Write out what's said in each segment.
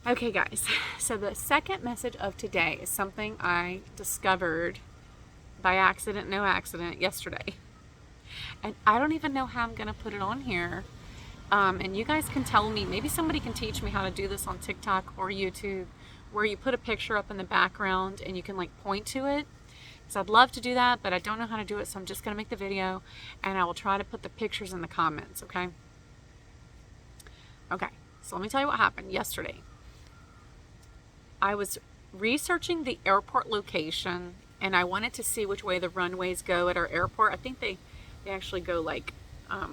Okay guys, so the second message of today is something I discovered by accident, no accident, yesterday. And I don't even know how I'm going to put it on here. And you guys can tell me, maybe somebody can teach me how to do this on TikTok or YouTube, where you put a picture up in the background and you can like point to it. Because I'd love to do that, but I don't know how to do it, so I'm just going to make the video and I will try to put the pictures in the comments, okay? Okay, so let me tell you what happened yesterday. I was researching the airport location and I wanted to see which way the runways go at our airport. I think they actually go like, kind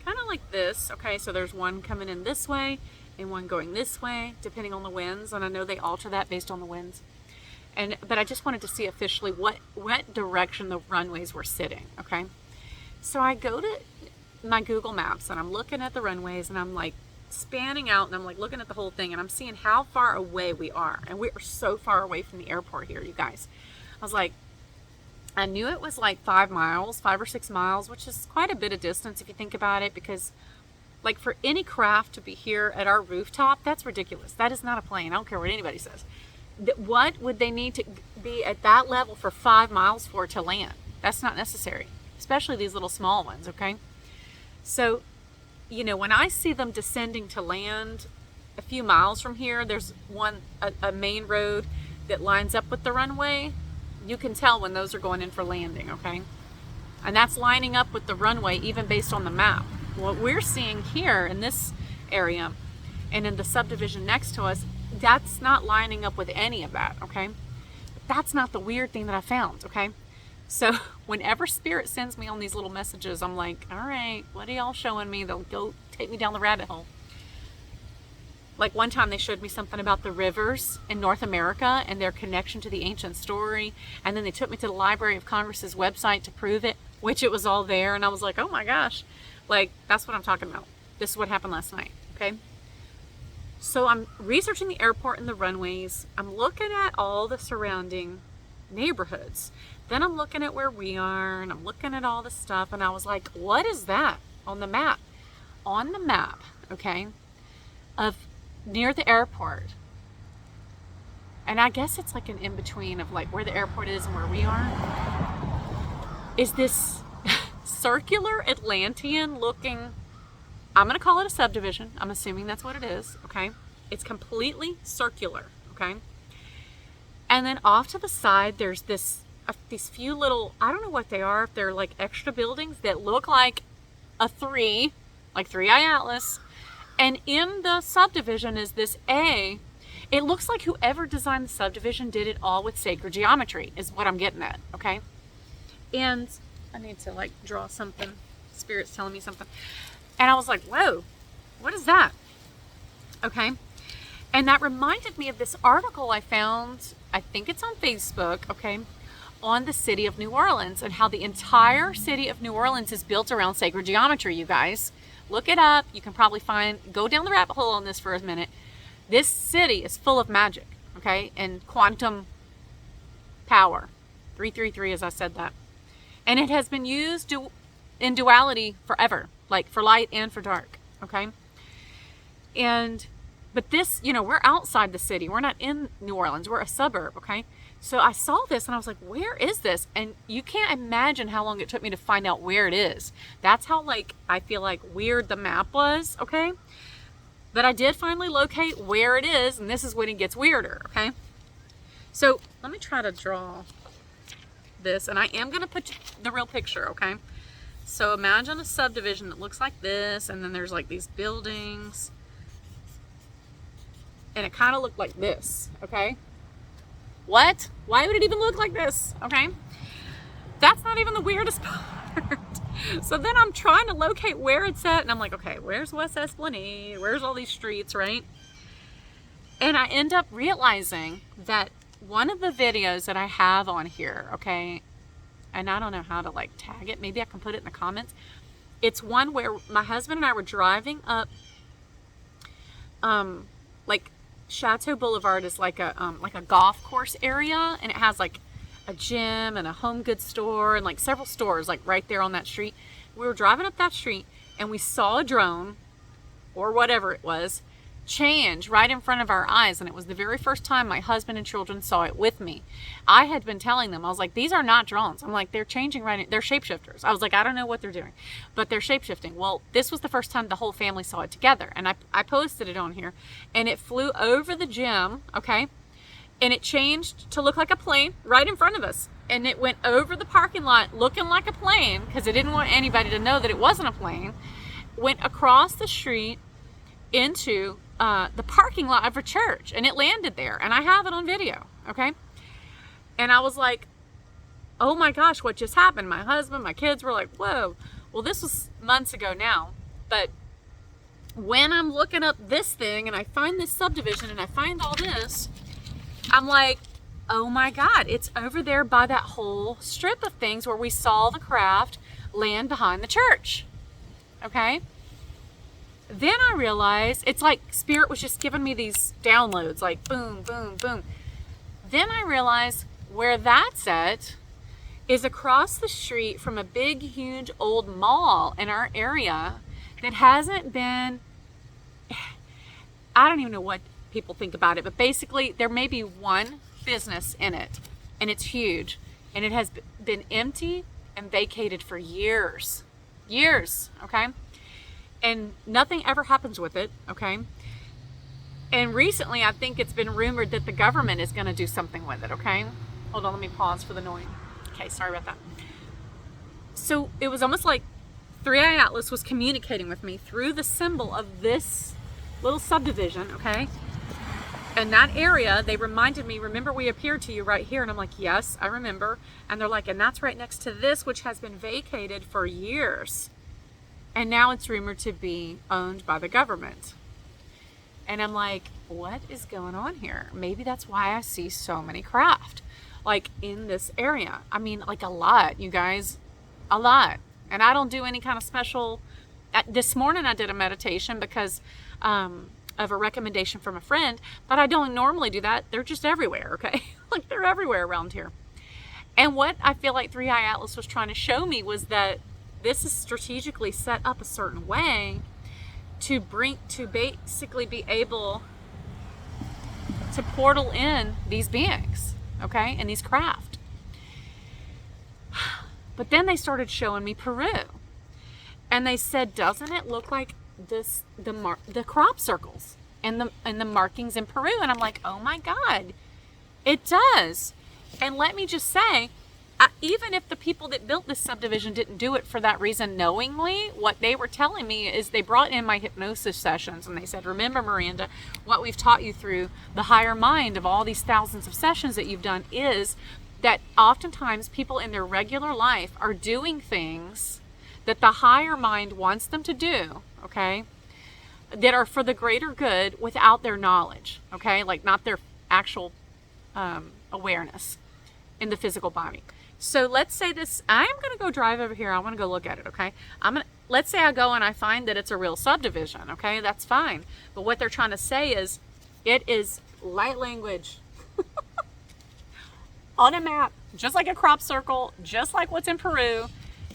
of like this. Okay, so there's one coming in this way and one going this way, depending on the winds. And I know they alter that based on the winds. But I just wanted to see officially what direction the runways were sitting, okay? So I go to my Google Maps and I'm looking at the runways and I'm like spanning out and I'm like looking at the whole thing and I'm seeing how far away we are. And we are so far away from the airport here, you guys. I was like, I knew it was like 5 or 6 miles, which is quite a bit of distance if you think about it, because like for any craft to be here at our rooftop, that's ridiculous. That is not a plane. I don't care what anybody says. What would they need to be at that level for 5 miles for to land? That's not necessary, especially these little small ones, okay? So, you know, when I see them descending to land a few miles from here, there's a main road that lines up with the runway. You can tell when those are going in for landing, okay? And that's lining up with the runway even based on the map. What we're seeing here in this area and in the subdivision next to us, that's not lining up with any of that, okay? But that's not the weird thing that I found, okay? So whenever Spirit sends me on these little messages, I'm like, all right, what are y'all showing me? They'll go take me down the rabbit hole. Like one time they showed me something about the rivers in North America and their connection to the ancient story. And then they took me to the Library of Congress's website to prove it, which it was all there. And I was like, oh my gosh, like that's what I'm talking about. This is what happened last night, okay? So I'm researching the airport and the runways. I'm looking at all the surrounding neighborhoods. Then I'm looking at where we are and I'm looking at all the stuff. And I was like, what is that on the map? On the map, okay, of near the airport. And I guess it's like an in-between of like where the airport is and where we are. Is this circular Atlantean looking, I'm going to call it a subdivision. I'm assuming that's what it is, okay? It's completely circular, okay? And then off to the side, there's these few little, I don't know what they are, if they're like extra buildings that look like a 3, like 3-eye atlas. And in the subdivision is this A. It looks like whoever designed the subdivision did it all with sacred geometry, is what I'm getting at, okay? And I need to like draw something. Spirit's telling me something. And I was like, whoa, what is that? Okay. And that reminded me of this article I found, I think it's on Facebook, okay, on the city of New Orleans and how the entire city of New Orleans is built around sacred geometry, you guys. Look it up. You can probably go down the rabbit hole on this for a minute. This city is full of magic, okay, and quantum power. 333, as I said that. And it has been used in duality forever, like for light and for dark, okay? But this, you know, we're outside the city. We're not in New Orleans. We're a suburb, okay? So I saw this and I was like, where is this? And you can't imagine how long it took me to find out where it is. That's how like, I feel like weird the map was, okay? But I did finally locate where it is, and this is when it gets weirder, okay? So let me try to draw this, and I am gonna put the real picture, okay? So imagine a subdivision that looks like this, and then there's like these buildings, and it kind of looked like this, okay? What? Why would it even look like this? Okay. That's not even the weirdest part. So then I'm trying to locate where it's at. And I'm like, okay, where's West Esplanade? Where's all these streets, right? And I end up realizing that one of the videos that I have on here, okay, and I don't know how to like tag it. Maybe I can put it in the comments. It's one where my husband and I were driving up, like Chateau Boulevard is like a golf course area, and it has like a gym and a home goods store and like several stores like right there on that street. We were driving up that street and we saw a drone or whatever it was change right in front of our eyes. And it was the very first time my husband and children saw it with me. I had been telling them, I was like, these are not drones. I'm like, they're changing they're shapeshifters. I was like, I don't know what they're doing, but they're shapeshifting. Well, this was the first time the whole family saw it together. And I posted it on here, and it flew over the gym. Okay. And it changed to look like a plane right in front of us. And it went over the parking lot looking like a plane, because it didn't want anybody to know that it wasn't a plane. Went across the street into the parking lot of a church, and it landed there, and I have it on video. Okay. And I was like, oh my gosh, what just happened? My husband, my kids were like, whoa. Well, this was months ago now, but when I'm looking up this thing and I find this subdivision and I find all this, I'm like, oh my God, it's over there by that whole strip of things where we saw the craft land behind the church. Okay. Then I realized it's like Spirit was just giving me these downloads, like boom, boom, boom. Then I realized where that's at is across the street from a big, huge old mall in our area that hasn't been, I don't even know what people think about it, but basically there may be one business in it, and it's huge, and it has been empty and vacated for years. Okay. And nothing ever happens with it, okay? And recently, I think it's been rumored that the government is going to do something with it, okay? Hold on, let me pause for the noise. Okay, sorry about that. So it was almost like 3i Atlas was communicating with me through the symbol of this little subdivision, okay? And that area, they reminded me, remember we appeared to you right here? And I'm like, yes, I remember. And they're like, and that's right next to this, which has been vacated for years. And now it's rumored to be owned by the government. And I'm like, what is going on here? Maybe that's why I see so many craft, like in this area. I mean, like a lot, you guys, a lot. And I don't do any kind of special. This morning I did a meditation because of a recommendation from a friend, but I don't normally do that. They're just everywhere, okay? Like they're everywhere around here. And what I feel like 3i Atlas was trying to show me was that this is strategically set up a certain way to basically be able to portal in these beings, okay, and these craft. But then they started showing me Peru, and they said, doesn't it look like this the crop circles and the markings in Peru? And I'm like, oh my God, it does. And let me just say, even if the people that built this subdivision didn't do it for that reason knowingly, what they were telling me is they brought in my hypnosis sessions and they said, remember, Miranda, what we've taught you through the higher mind of all these thousands of sessions that you've done is that oftentimes people in their regular life are doing things that the higher mind wants them to do, okay, that are for the greater good without their knowledge, okay, like not their actual awareness in the physical body. So let's say this, I'm going to go drive over here. I want to go look at it, okay? Let's say I go and I find that it's a real subdivision, okay? That's fine. But what they're trying to say is, it is light language on a map, just like a crop circle, just like what's in Peru.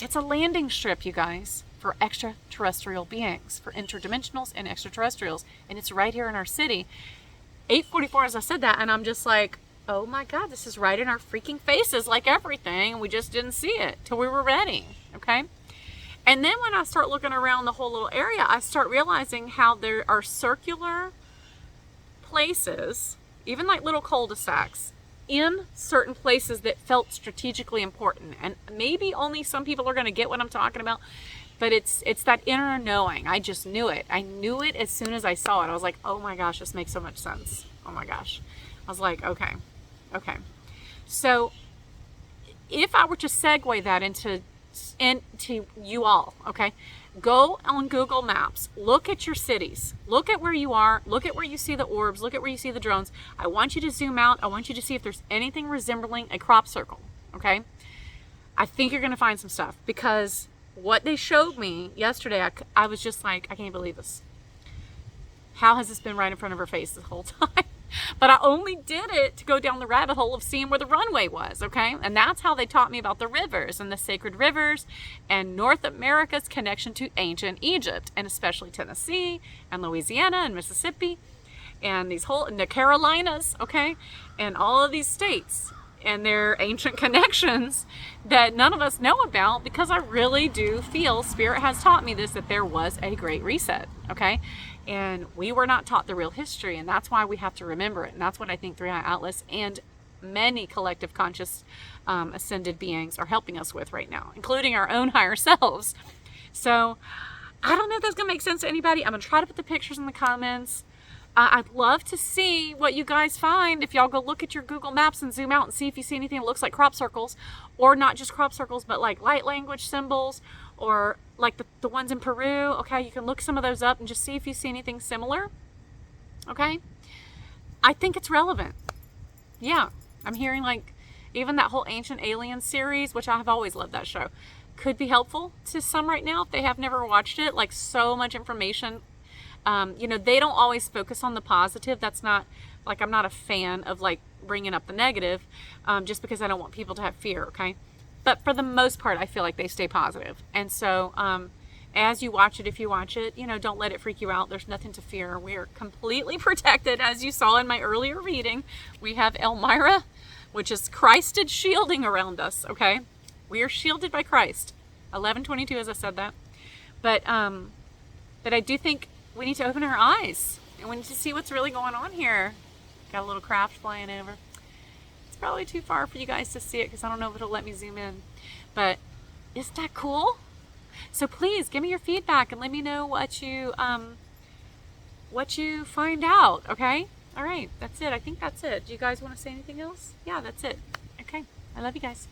It's a landing strip, you guys, for extraterrestrial beings, for interdimensionals and extraterrestrials. And it's right here in our city. 8:44 as I said that, and I'm just like, oh my God, this is right in our freaking faces like everything, and we just didn't see it till we were ready, okay? And then when I start looking around the whole little area, I start realizing how there are circular places, even like little cul-de-sacs, in certain places that felt strategically important. And maybe only some people are going to get what I'm talking about, but it's that inner knowing. I just knew it. I knew it as soon as I saw it. I was like, oh my gosh, this makes so much sense. Oh my gosh. I was like, okay. So if I were to segue that into you all, okay, go on Google Maps, look at your cities, look at where you are, look at where you see the orbs, look at where you see the drones. I want you to zoom out. I want you to see if there's anything resembling a crop circle, okay? I think you're going to find some stuff, because what they showed me yesterday, I was just like, I can't believe this. How has this been right in front of her face the whole time? But I only did it to go down the rabbit hole of seeing where the runway was, okay? And that's how they taught me about the rivers and the sacred rivers and North America's connection to ancient Egypt, and especially Tennessee and Louisiana and Mississippi and the Carolinas, okay? And all of these states and their ancient connections that none of us know about, because I really do feel Spirit has taught me this, that there was a great reset, okay? And we were not taught the real history, and that's why we have to remember it. And that's what I think Three Eye Atlas and many collective conscious ascended beings are helping us with right now, including our own higher selves. So I don't know if that's going to make sense to anybody. I'm going to try to put the pictures in the comments. I'd love to see what you guys find. If y'all go look at your Google Maps and zoom out and see if you see anything that looks like crop circles, or not just crop circles, but like light language symbols, or like the ones in Peru. Okay, you can look some of those up and just see if you see anything similar. Okay, I think it's relevant. Yeah, I'm hearing like even that whole Ancient Aliens series, which I have always loved that show, could be helpful to some right now if they have never watched it. Like, so much information. You know, they don't always focus on the positive. That's not, like, I'm not a fan of, like, bringing up the negative, just because I don't want people to have fear, okay? But for the most part, I feel like they stay positive. And so, as you watch it, if you watch it, you know, don't let it freak you out. There's nothing to fear. We are completely protected, as you saw in my earlier reading. We have Elmira, which is Christed shielding around us, okay? We are shielded by Christ. 11:22, as I said that. But I do think we need to open our eyes, and we need to see what's really going on here. Got a little craft flying over. It's probably too far for you guys to see it, because I don't know if it'll let me zoom in. But isn't that cool? So please give me your feedback and let me know what you find out. Okay. All right. That's it. I think that's it. Do you guys want to say anything else? Yeah, that's it. Okay. I love you guys.